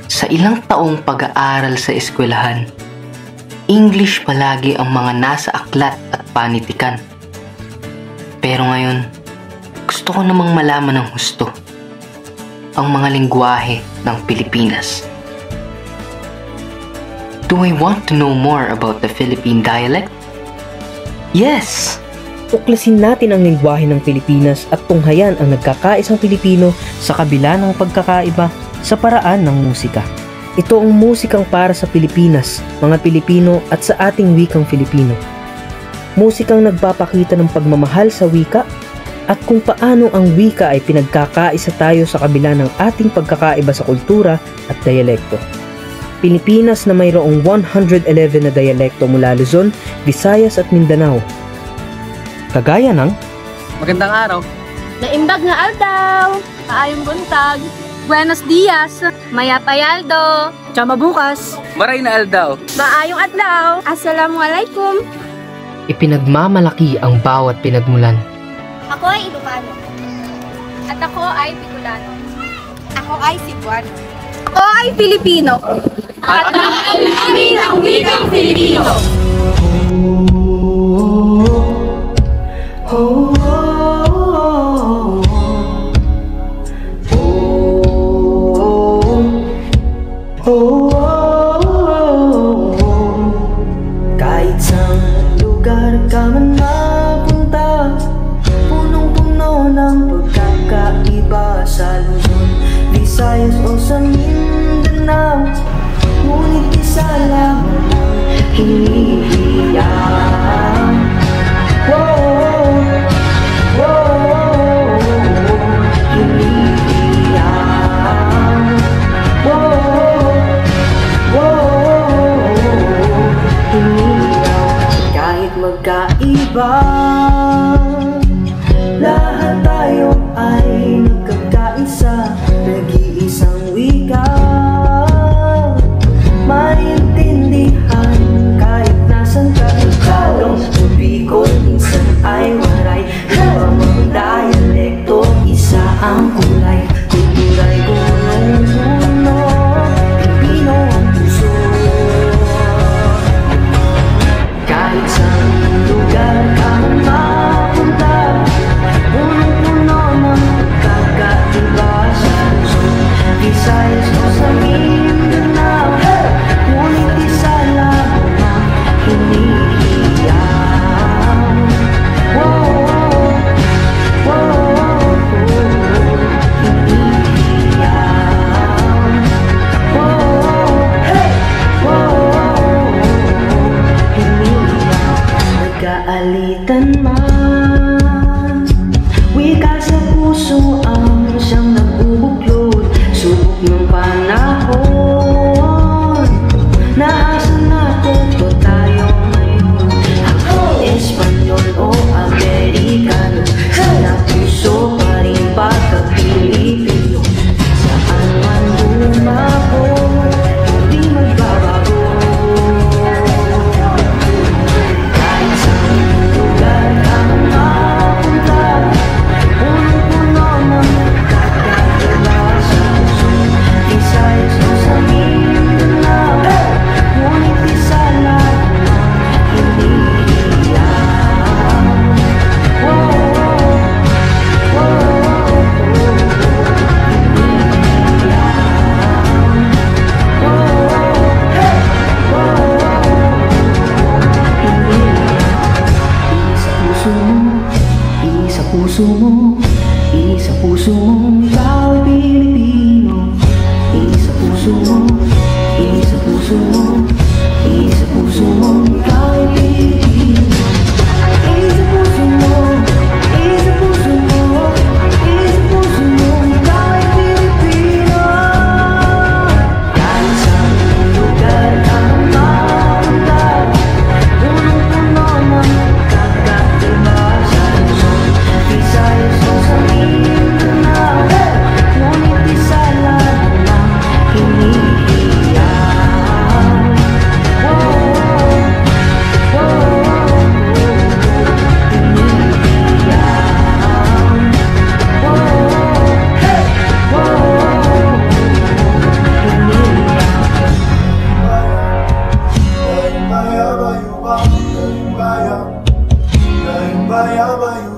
Sa ilang taong pag-aaral sa eskwelahan, English palagi ang mga nasa aklat at panitikan. Pero ngayon, gusto ko namang malaman ng husto ang mga lengguwahe ng Pilipinas. Do I want to know more about the Philippine dialect? Yes! Tuklasin natin ang lengguwahe ng Pilipinas at tunghayan ang nagkakaisang Pilipino sa kabila ng pagkakaiba sa paraan ng musika. Ito ang musikang para sa Pilipinas, mga Pilipino at sa ating wikang Filipino. Musikang nagpapakita ng pagmamahal sa wika at kung paano ang wika ay pinagkakaisa tayo sa kabila ng ating pagkakaiba sa kultura at dialekto. Pilipinas na mayroong 111 na dialekto mula Luzon, Visayas at Mindanao. Kagaya ng magandang araw, naimbag nga aldaw, maayong buntag, buenos dias, mayapayaldo, tsama bukas, maray na aldaw, maayong adlaw, assalamualaikum. Ipinagmamalaki ang bawat pinagmulan. Ako ay Ilocano. At ako ay Bicolano. Ako ay Cebuano. Ako ay Filipino. At namin ang wikang Filipino. Kahit saan lugar ka man mapunta, punong-puno ng pagkakaiba sa Luzon, Visayas o sa Mindanao. Ngunit isa lang ang hinihiyaw. Magkaiba, lahat tayo ay nagkakaisa, nag-iisang wika, maintindihan kahit nasan ka. Talong o Bicol, minsan ay waray, mga dialekto, isa ang kulay. Kulturay gunong-guno, Pilipino ang puso. Kahit saan lugar ka mapunta, punong-puno ng pagkakaiba sa Luzon, Visayas o sa Mindanao. Ngunit isa lang ang hinihiyaw. Nagkaalitan man, wika sa puso ang siyang nagbubuklod. Subok ng panahon, nasa natin to tayo ngayon. Ako Espanyol o Amerikano, sa puso pa rin pagka-Pilipino. Saan man lumako, hindi magbabago. Kahit saan lugar ka mapunta, punong-puno ng pagkakaiba sa Luzon, Visayas o sa Mindanao. Ngunit isa lang ang hinihiyaw. Isa puso mo, isa puso mo, ikaw Pilipino. Isa puso mo, isa puso mo, isa puso mo, ikaw Pilipino. Isa puso mo, isa puso mo, isa puso mo, ikaw Pilipino. Kahit saan lugar ka mapunta, punong-puno ng pagkakaiba sa Luzon, Visayas o sa Mindanao. Ngunit isa lang ang hinihiyaw. Iba-yaba yung